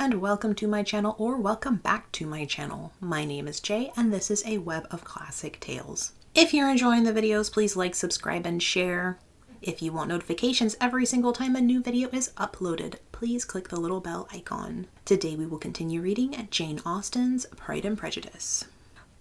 and welcome to my channel, or welcome back to my channel. My name is Jay and this is a web of classic tales. If you're enjoying the videos, please like, subscribe, and share. If you want notifications every single time a new video is uploaded, please click the little bell icon. Today we will continue reading Jane Austen's Pride and Prejudice.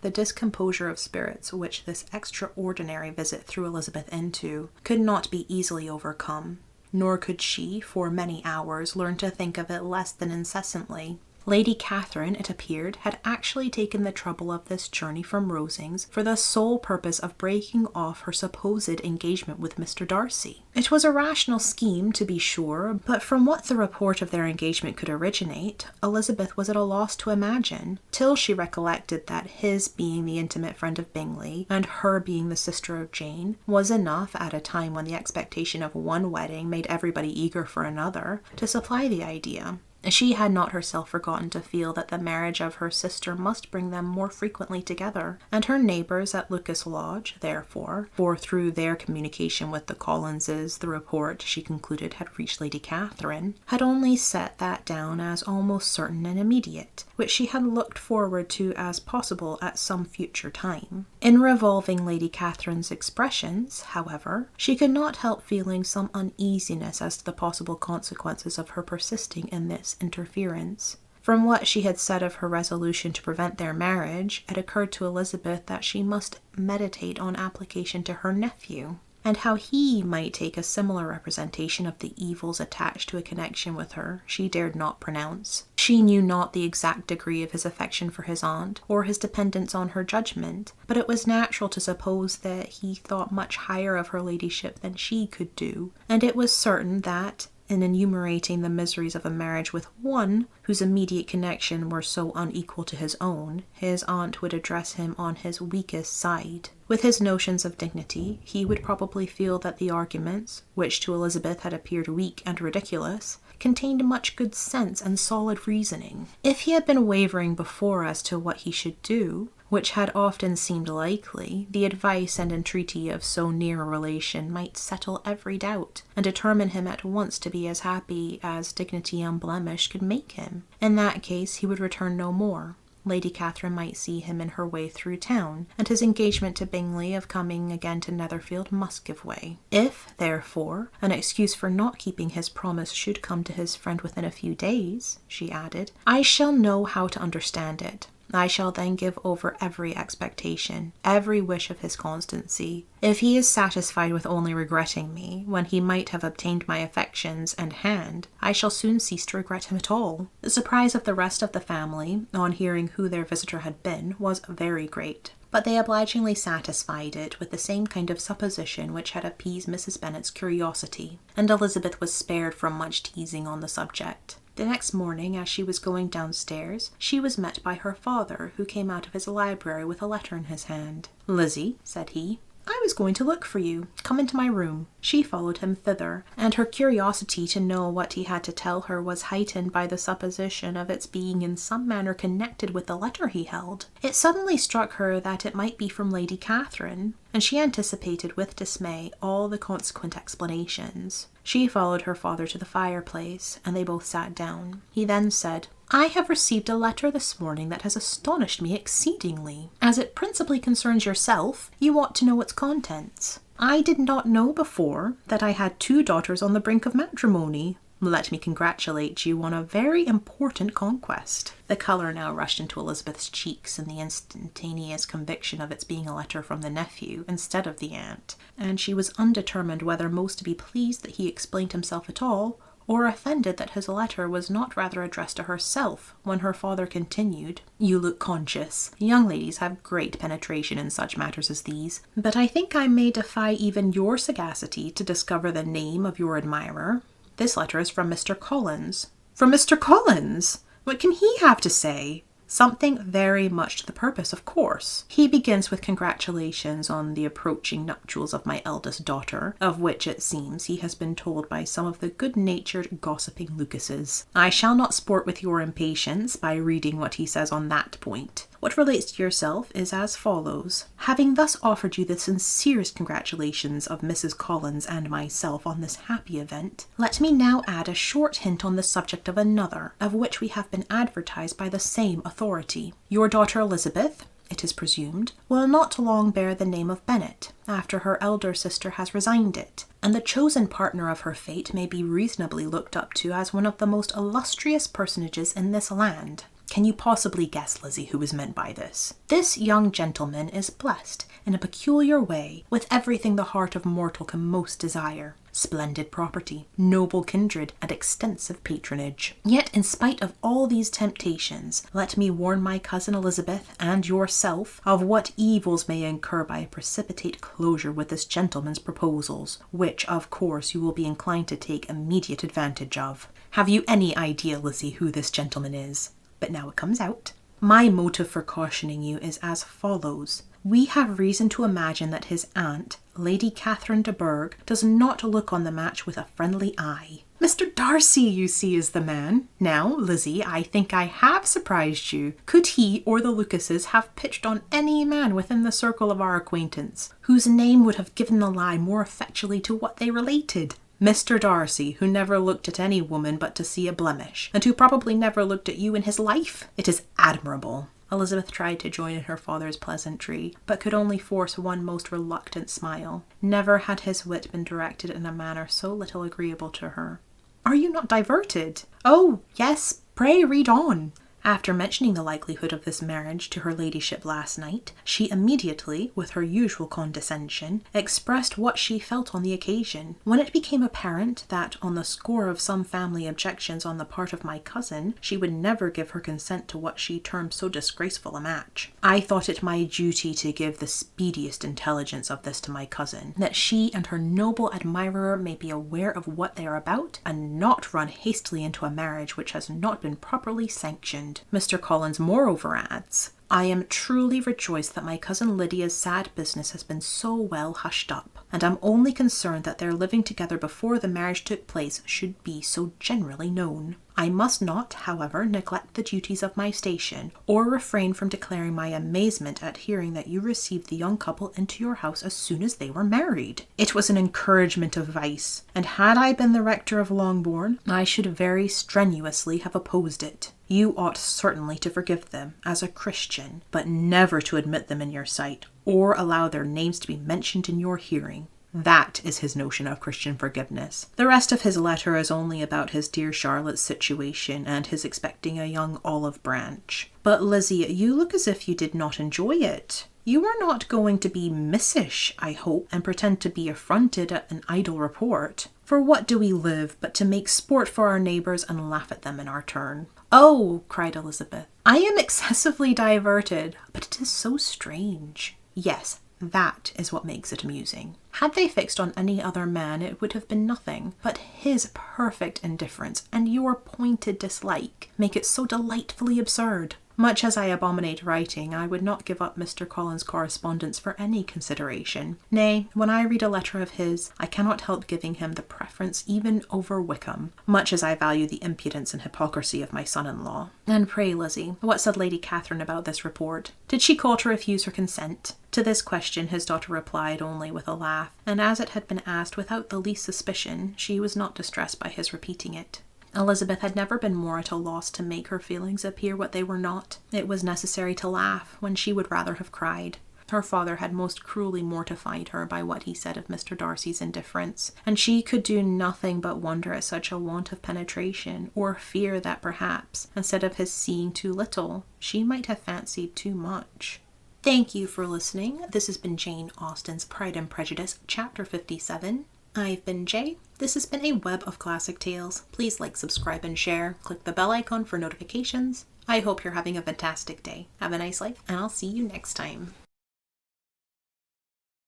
The discomposure of spirits which this extraordinary visit threw Elizabeth into could not be easily overcome, nor could she, for many hours, learn to think of it less than incessantly. Lady Catherine, it appeared, had actually taken the trouble of this journey from Rosings for the sole purpose of breaking off her supposed engagement with Mr. Darcy. It was a rational scheme, to be sure, but from what the report of their engagement could originate, Elizabeth was at a loss to imagine, till she recollected that his being the intimate friend of Bingley, and her being the sister of Jane, was enough, at a time when the expectation of one wedding made everybody eager for another, to supply the idea. She had not herself forgotten to feel that the marriage of her sister must bring them more frequently together, and her neighbours at Lucas Lodge, therefore, for through their communication with the Collinses the report, she concluded, had reached Lady Catherine, had only set that down as almost certain and immediate, which she had looked forward to as possible at some future time. In revolving Lady Catherine's expressions, however, she could not help feeling some uneasiness as to the possible consequences of her persisting in this interference. From what she had said of her resolution to prevent their marriage, it occurred to Elizabeth that she must meditate on application to her nephew, and how he might take a similar representation of the evils attached to a connection with her she dared not pronounce. She knew not the exact degree of his affection for his aunt, or his dependence on her judgment, but it was natural to suppose that he thought much higher of her ladyship than she could do, and it was certain that, in enumerating the miseries of a marriage with one whose immediate connection were so unequal to his own, his aunt would address him on his weakest side. With his notions of dignity, he would probably feel that the arguments, which to Elizabeth had appeared weak and ridiculous, contained much good sense and solid reasoning. If he had been wavering before as to what he should do, which had often seemed likely, the advice and entreaty of so near a relation might settle every doubt, and determine him at once to be as happy as dignity unblemished could make him. In that case he would return no more. Lady Catherine might see him in her way through town, and his engagement to Bingley of coming again to Netherfield must give way. If, therefore, an excuse for not keeping his promise should come to his friend within a few days, she added, I shall know how to understand it. I shall then give over every expectation, every wish of his constancy. If he is satisfied with only regretting me, when he might have obtained my affections and hand, I shall soon cease to regret him at all. The surprise of the rest of the family, on hearing who their visitor had been, was very great, but they obligingly satisfied it with the same kind of supposition which had appeased Mrs. Bennet's curiosity, and Elizabeth was spared from much teasing on the subject. The next morning, as she was going downstairs, she was met by her father, who came out of his library with a letter in his hand. "Lizzie," said he, "I was going to look for you. Come into my room." She followed him thither, and her curiosity to know what he had to tell her was heightened by the supposition of its being in some manner connected with the letter he held. It suddenly struck her that it might be from Lady Catherine, and she anticipated with dismay all the consequent explanations. She followed her father to the fireplace, and they both sat down. He then said, I have received a letter this morning that has astonished me exceedingly. As it principally concerns yourself, you ought to know its contents. I did not know before that I had 2 daughters on the brink of matrimony. Let me congratulate you on a very important conquest. The colour now rushed into Elizabeth's cheeks in the instantaneous conviction of its being a letter from the nephew instead of the aunt, and she was undetermined whether most to be pleased that he explained himself at all, or offended that his letter was not rather addressed to herself, when her father continued, You look conscious. Young ladies have great penetration in such matters as these, but I think I may defy even your sagacity to discover the name of your admirer. This letter is from Mr. Collins. From Mr. Collins? What can he have to say? Something very much to the purpose, of course. He begins with congratulations on the approaching nuptials of my eldest daughter, of which, it seems, he has been told by some of the good-natured gossiping Lucases. I shall not sport with your impatience by reading what he says on that point. What relates to yourself is as follows. Having thus offered you the sincerest congratulations of Mrs. Collins and myself on this happy event, let me now add a short hint on the subject of another, of which we have been advertised by the same authority. Your daughter Elizabeth, it is presumed, will not long bear the name of Bennet, after her elder sister has resigned it, and the chosen partner of her fate may be reasonably looked up to as one of the most illustrious personages in this land. Can you possibly guess, Lizzie, who is meant by this? This young gentleman is blessed, in a peculiar way, with everything the heart of mortal can most desire. Splendid property, noble kindred, and extensive patronage. Yet, in spite of all these temptations, let me warn my cousin Elizabeth and yourself of what evils may incur by a precipitate closure with this gentleman's proposals, which, of course, you will be inclined to take immediate advantage of. Have you any idea, Lizzie, who this gentleman is? But now it comes out. My motive for cautioning you is as follows. We have reason to imagine that his aunt, Lady Catherine de Bourgh, does not look on the match with a friendly eye. Mr. Darcy, you see, is the man. Now, Lizzie, I think I have surprised you. Could he or the Lucases have pitched on any man within the circle of our acquaintance, whose name would have given the lie more effectually to what they related? Mr. Darcy, who never looked at any woman but to see a blemish, and who probably never looked at you in his life? It is admirable. Elizabeth tried to join in her father's pleasantry, but could only force one most reluctant smile. Never had his wit been directed in a manner so little agreeable to her. Are you not diverted? Oh, yes, pray read on. After mentioning the likelihood of this marriage to her ladyship last night, she immediately, with her usual condescension, expressed what she felt on the occasion. When it became apparent that, on the score of some family objections on the part of my cousin, she would never give her consent to what she termed so disgraceful a match, I thought it my duty to give the speediest intelligence of this to my cousin, that she and her noble admirer may be aware of what they are about, and not run hastily into a marriage which has not been properly sanctioned. Mr. Collins moreover adds, I am truly rejoiced that my cousin Lydia's sad business has been so well hushed up, and am only concerned that their living together before the marriage took place should be so generally known. I must not, however, neglect the duties of my station, or refrain from declaring my amazement at hearing that you received the young couple into your house as soon as they were married. It was an encouragement of vice, and had I been the rector of Longbourn, I should very strenuously have opposed it. You ought certainly to forgive them, as a Christian, but never to admit them in your sight, or allow their names to be mentioned in your hearing. That is his notion of Christian forgiveness. The rest of his letter is only about his dear Charlotte's situation and his expecting a young olive branch. But Lizzie, you look as if you did not enjoy it. You are not going to be missish, I hope, and pretend to be affronted at an idle report. For what do we live but to make sport for our neighbours and laugh at them in our turn? Oh, cried Elizabeth, I am excessively diverted, but it is so strange. Yes, that is what makes it amusing. Had they fixed on any other man, it would have been nothing, but his perfect indifference and your pointed dislike make it so delightfully absurd. Much as I abominate writing, I would not give up Mr. Collins' correspondence for any consideration. Nay, when I read a letter of his, I cannot help giving him the preference even over Wickham, much as I value the impudence and hypocrisy of my son-in-law. And pray, Lizzie, what said Lady Catherine about this report? Did she call to refuse her consent? To this question his daughter replied only with a laugh, and as it had been asked without the least suspicion, she was not distressed by his repeating it. Elizabeth had never been more at a loss to make her feelings appear what they were not. It was necessary to laugh when she would rather have cried. Her father had most cruelly mortified her by what he said of Mr. Darcy's indifference, and she could do nothing but wonder at such a want of penetration, or fear that perhaps, instead of his seeing too little, she might have fancied too much. Thank you for listening. This has been Jane Austen's Pride and Prejudice, Chapter 57. I've been Jay. This has been a web of classic tales. Please like, subscribe, and share. Click the bell icon for notifications. I hope you're having a fantastic day. Have a nice life, and I'll see you next time.